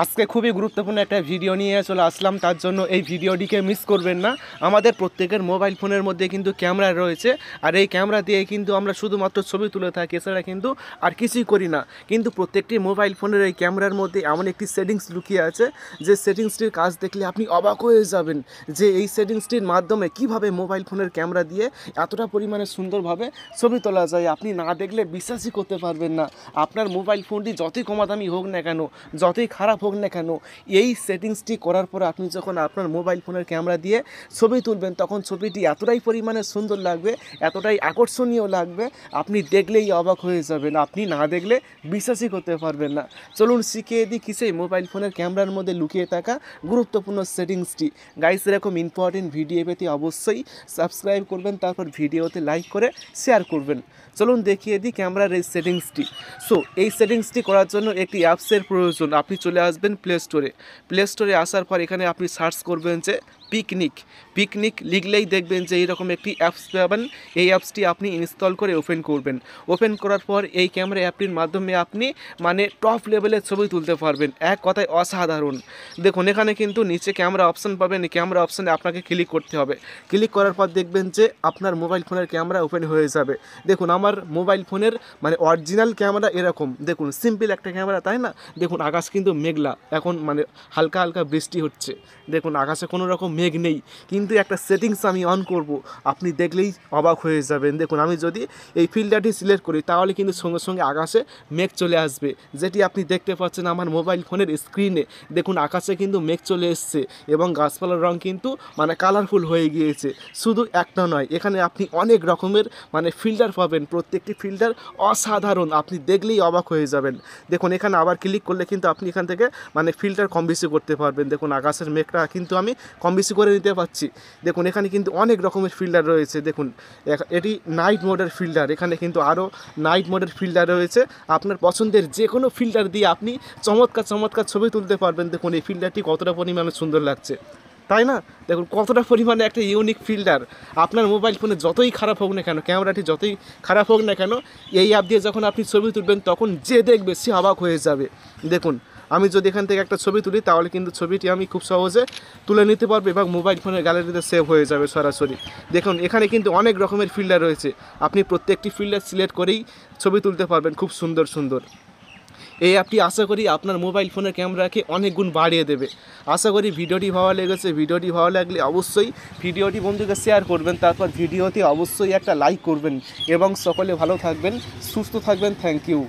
আজকে খুবই গুরুত্বপূর্ণ একটা ভিডিও নিয়ে চলে আসলাম, তার জন্য এই ভিডিওটিকে মিস করবেন না। আমাদের প্রত্যেকের মোবাইল ফোনের মধ্যে কিন্তু ক্যামেরা রয়েছে, আর এই ক্যামেরা দিয়ে কিন্তু আমরা শুধুমাত্র ছবি তুলে থাকি, এছাড়া কিন্তু আর কিছুই করি না। কিন্তু প্রত্যেকটি মোবাইল ফোনের এই ক্যামেরার মধ্যে এমন একটি সেটিংস লুকিয়ে আছে, যে সেটিংসটির কাজ দেখলে আপনি অবাক হয়ে যাবেন যে এই সেটিংসটির মাধ্যমে কিভাবে মোবাইল ফোনের ক্যামেরা দিয়ে এতটা পরিমাণে সুন্দরভাবে ছবি তোলা যায়। আপনি না দেখলে বিশ্বাসই করতে পারবেন না। আপনার মোবাইল ফোনটি যতই কমা দামি হোক না কেন, যতই খারাপ হোক না কেন, এই সেটিংসটি করার পর আপনি যখন আপনার মোবাইল ফোনের ক্যামেরা দিয়ে ছবি তুলবেন, তখন ছবিটি এতটাই পরিমাণে সুন্দর লাগবে, এতটাই আকর্ষণীয় লাগবে, আপনি দেখলেই অবাক হয়ে যাবেন। আপনি না দেখলে বিশ্বাসই করতে পারবেন না। চলুন শিখিয়ে দিই কি সেই মোবাইল ফোনের ক্যামেরার মধ্যে লুকিয়ে থাকা গুরুত্বপূর্ণ সেটিংসটি। গাইস, এরকম ইম্পর্টেন্ট ভিডিও পেতে অবশ্যই সাবস্ক্রাইব করবেন, তারপর ভিডিওতে লাইক করে শেয়ার করবেন। চলুন দেখিয়ে দিই ক্যামেরার এই সেটিংসটি। সো এই সেটিংসটি করার জন্য একটি অ্যাপসের প্রয়োজন। আপনি চলে আসবেন প্লে স্টোরে আসার পর এখানে আপনি সার্চ করবেন যে পিকনিক লিখলেই দেখবেন যে এইরকম একটি অ্যাপস পাবেন। এই অ্যাপসটি আপনি ইনস্টল করে ওপেন করবেন। ওপেন করার পর এই ক্যামেরা অ্যাপটির মাধ্যমে আপনি টপ লেভেলের ছবি তুলতে পারবেন, এক কথায় অসাধারণ। দেখুন এখানে কিন্তু নিচে ক্যামেরা অপশান পাবেন, এই ক্যামেরা অপশানে আপনাকে ক্লিক করতে হবে। ক্লিক করার পর দেখবেন যে আপনার মোবাইল ফোনের ক্যামেরা ওপেন হয়ে যাবে। দেখুন আমার মোবাইল ফোনের অরিজিনাল ক্যামেরা এরকম, দেখুন সিম্পল একটা ক্যামেরা, তাই না? দেখুন আকাশ কিন্তু মেঘলা, এখন হালকা হালকা বৃষ্টি হচ্ছে। দেখুন আকাশে কোনো রকম মেঘ নেই, কিন্তু একটা সেটিংস আমি অন করব, আপনি দেখলেই অবাক হয়ে যাবেন। দেখুন আমি যদি এই ফিল্টারটি সিলেক্ট করি, তাহলে কিন্তু সঙ্গে সঙ্গে আকাশে মেঘ চলে আসবে, যেটি আপনি দেখতে পাচ্ছেন আমার মোবাইল ফোনের স্ক্রিনে। দেখুন আকাশে কিন্তু মেঘ চলে এসছে এবং গাছপালার রং কিন্তু কালারফুল হয়ে গিয়েছে। শুধু একটা নয়, এখানে আপনি অনেক রকমের ফিল্টার পাবেন, প্রত্যেকটি ফিল্টার অসাধারণ, আপনি দেখলেই অবাক হয়ে যাবেন। দেখুন এখানে আবার ক্লিক করলে কিন্তু আপনি এখান থেকে ফিল্টার কম বেশি করতে পারবেন। দেখুন আকাশের মেঘটা কিন্তু আমি কম বেশি করে নিতে পারছি। দেখুন এখানে কিন্তু অনেক রকমের ফিল্টার রয়েছে। দেখুন এটি নাইট মোডের ফিল্টার, এখানে কিন্তু আরও নাইট মোডের ফিল্টার রয়েছে। আপনার পছন্দের যে কোনো ফিল্টার দিয়ে আপনি চমৎকার ছবি তুলতে পারবেন। দেখুন এই ফিল্টারটি কতটা পরিমাণে সুন্দর লাগছে, তাই না? দেখুন কতটা পরিমাণে একটা ইউনিক ফিল্টার। আপনার মোবাইল ফোনে যতই খারাপ হোক না কেন, ক্যামেরাটি যতই খারাপ হোক না কেন, এই অ্যাপ দিয়ে যখন আপনি ছবি তুলবেন, তখন যে দেখবে সে অবাক হয়ে যাবে। দেখুন আমি যদি এখান থেকে একটা ছবি তুলি, তাহলে কিন্তু ছবিটি আমি খুব সহজে তুলে নিতে পারবো এবং মোবাইল ফোনের গ্যালারিতে সেভ হয়ে যাবে সরাসরি। দেখুন এখানে কিন্তু অনেক রকমের ফিল্টার রয়েছে, আপনি প্রত্যেকটি ফিল্টার সিলেক্ট করেই ছবি তুলতে পারবেন খুব সুন্দর। এই অ্যাপটি আশা করি আপনার মোবাইল ফোনের ক্যামেরাকে অনেক গুণ বাড়িয়ে দেবে। আশা করি ভিডিওটি ভালো লেগেছে। ভিডিওটি ভালো লাগলে অবশ্যই ভিডিওটি বন্ধুকে শেয়ার করবেন, তারপর ভিডিওতে অবশ্যই একটা লাইক করবেন এবং সকলে ভালো থাকবেন, সুস্থ থাকবেন। Thank you.